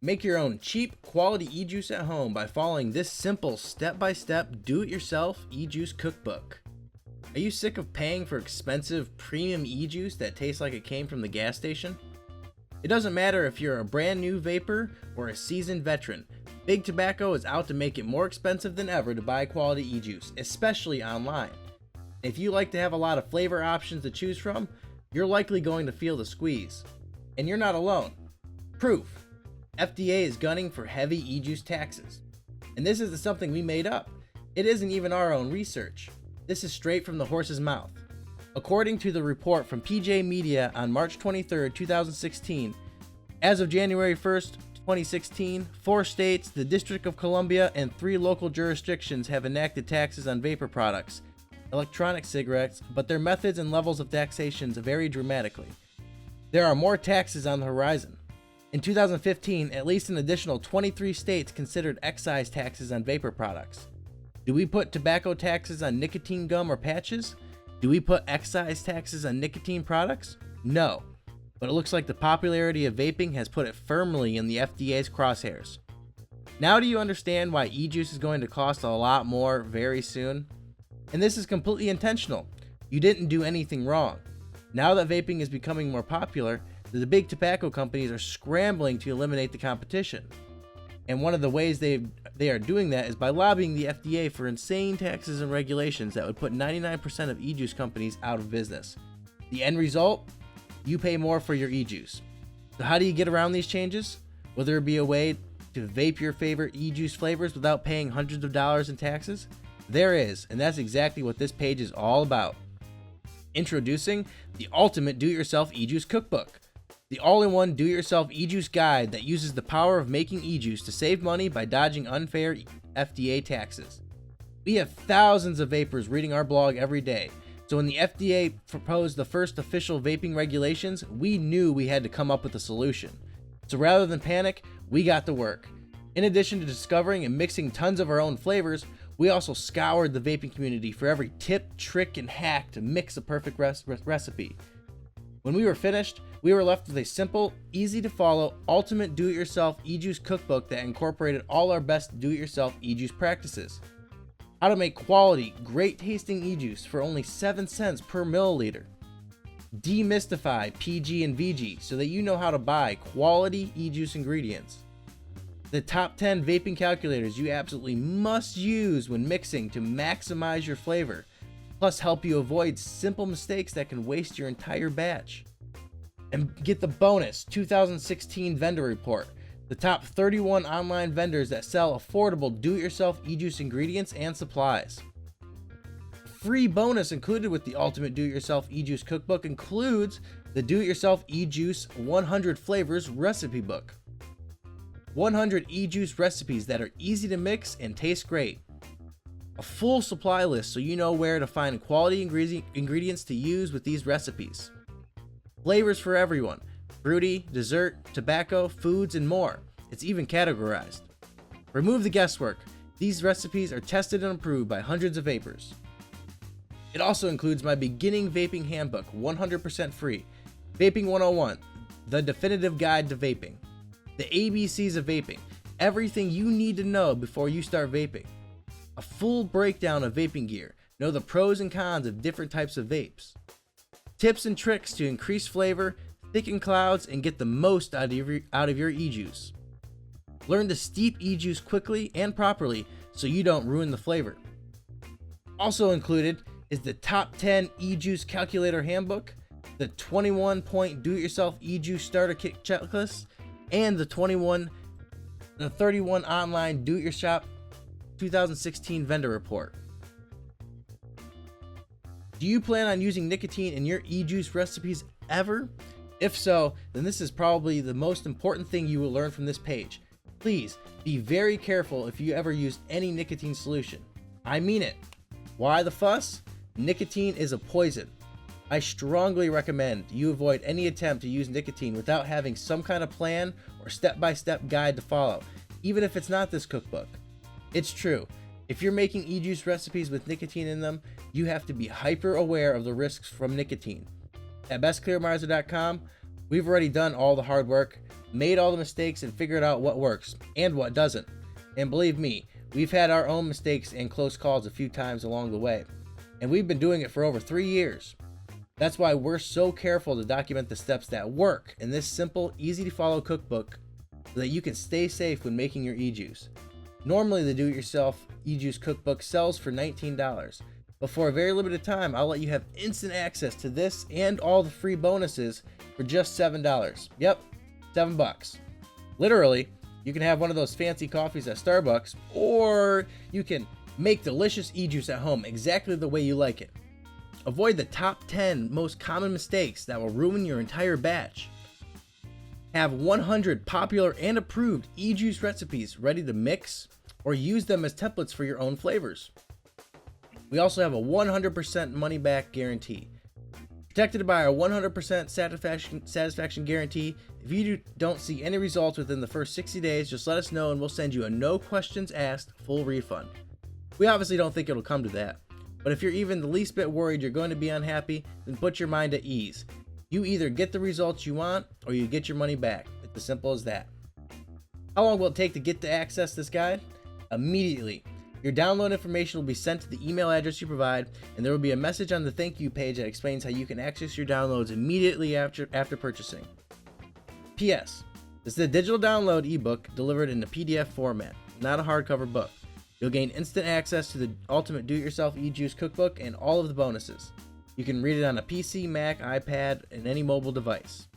Make your own cheap, quality e-juice at home by following this simple step-by-step do-it-yourself e-juice cookbook. Are you sick of paying for expensive premium e-juice that tastes like it came from the gas station? It doesn't matter if you're a brand new vapor or a seasoned veteran, Big Tobacco is out to make it more expensive than ever to buy quality e-juice, especially online. If you like to have a lot of flavor options to choose from, you're likely going to feel the squeeze. And you're not alone. Proof. FDA is gunning for heavy e-juice taxes. And this isn't something we made up. It isn't even our own research. This is straight from the horse's mouth. According to the report from PJ Media on March 23, 2016, as of January 1st, 2016, 4 states, the District of Columbia, and 3 local jurisdictions have enacted taxes on vapor products, electronic cigarettes, but their methods and levels of taxation vary dramatically. There are more taxes on the horizon. In 2015, at least an additional 23 states considered excise taxes on vapor products. Do we put tobacco taxes on nicotine gum or patches? Do we put excise taxes on nicotine products? No, but it looks like the popularity of vaping has put it firmly in the FDA's crosshairs. Now do you understand why e-juice is going to cost a lot more very soon? And this is completely intentional. You didn't do anything wrong. Now that vaping is becoming more popular, the big tobacco companies are scrambling to eliminate the competition. And one of the ways they are doing that is by lobbying the FDA for insane taxes and regulations that would put 99% of e-juice companies out of business. The end result? You pay more for your e-juice. So how do you get around these changes? Will there be a way to vape your favorite e-juice flavors without paying hundreds of dollars in taxes? There is, and that's exactly what this page is all about. Introducing the ultimate do-it-yourself e-juice cookbook. The all-in-one do-it-yourself e-juice guide that uses the power of making e-juice to save money by dodging unfair FDA taxes. We have thousands of vapors reading our blog every day, so when the FDA proposed the first official vaping regulations, we knew we had to come up with a solution. So rather than panic, we got to work. In addition to discovering and mixing tons of our own flavors, we also scoured the vaping community for every tip, trick, and hack to mix a perfect recipe. When we were finished, we were left with a simple, easy to follow, ultimate do-it-yourself e-juice cookbook that incorporated all our best do-it-yourself e-juice practices. How to make quality, great tasting e-juice for only 7 cents per milliliter. Demystify PG and VG so that you know how to buy quality e-juice ingredients. The top 10 vaping calculators you absolutely must use when mixing to maximize your flavor, plus help you avoid simple mistakes that can waste your entire batch. And get the bonus 2016 vendor report, the top 31 online vendors that sell affordable do-it-yourself e-juice ingredients and supplies. Free bonus included with the ultimate do-it-yourself e-juice cookbook includes the do-it-yourself e-juice 100 flavors recipe book. 100 e-juice recipes that are easy to mix and taste great. A full supply list so you know where to find quality ingredients to use with these recipes. Flavors for everyone: fruity, dessert, tobacco, foods, and more. It's even categorized. Remove the guesswork. These recipes are tested and approved by hundreds of vapors. It also includes my beginning vaping handbook, 100% free. Vaping 101, the definitive guide to vaping. The ABCs of vaping, everything you need to know before you start vaping. A full breakdown of vaping gear, know the pros and cons of different types of vapes. Tips and tricks to increase flavor, thicken clouds, and get the most out of your e-juice. Learn to steep e-juice quickly and properly so you don't ruin the flavor. Also included is the top 10 e-juice calculator handbook, the 21-point do-it-yourself e-juice starter kit checklist, and the 31 online do-it-yourself 2016 vendor report. Do you plan on using nicotine in your e-juice recipes ever? If so, then this is probably the most important thing you will learn from this page. Please be very careful if you ever use any nicotine solution. I mean it. Why the fuss? Nicotine is a poison. I strongly recommend you avoid any attempt to use nicotine without having some kind of plan or step-by-step guide to follow, even if it's not this cookbook. It's true. If you're making e-juice recipes with nicotine in them, you have to be hyper aware of the risks from nicotine. At bestclearmiser.com, we've already done all the hard work. made all the mistakes and figured out what works and what doesn't. And believe me, we've had our own mistakes and close calls a few times along the way. And we've been doing it for over 3 years. That's why we're so careful to document the steps that work in this simple, easy to follow cookbook so that you can stay safe when making your e-juice. Normally, the do-it-yourself e-juice cookbook sells for $19, but for a very limited time, I'll let you have instant access to this and all the free bonuses for just $7. Yep, $7. Literally, you can have one of those fancy coffees at Starbucks, or you can make delicious e-juice at home exactly the way you like it. Avoid the top 10 most common mistakes that will ruin your entire batch. Have 100 popular and approved e-juice recipes ready to mix or use them as templates for your own flavors. We also have a 100% money back guarantee. Protected by our 100% satisfaction guarantee, if you don't see any results within the first 60 days, just let us know and we'll send you a no questions asked full refund. We obviously don't think it'll come to that, but if you're even the least bit worried you're going to be unhappy, then put your mind at ease. You either get the results you want or you get your money back. It's as simple as that. How long will it take to get to access this guide? Immediately. Your download information will be sent to the email address you provide, and there will be a message on the thank you page that explains how you can access your downloads immediately after purchasing. P.S. This is a digital download ebook delivered in a PDF format, not a hardcover book. You'll gain instant access to the ultimate do-it-yourself e-juice cookbook and all of the bonuses. You can read it on a PC, Mac, iPad, and any mobile device.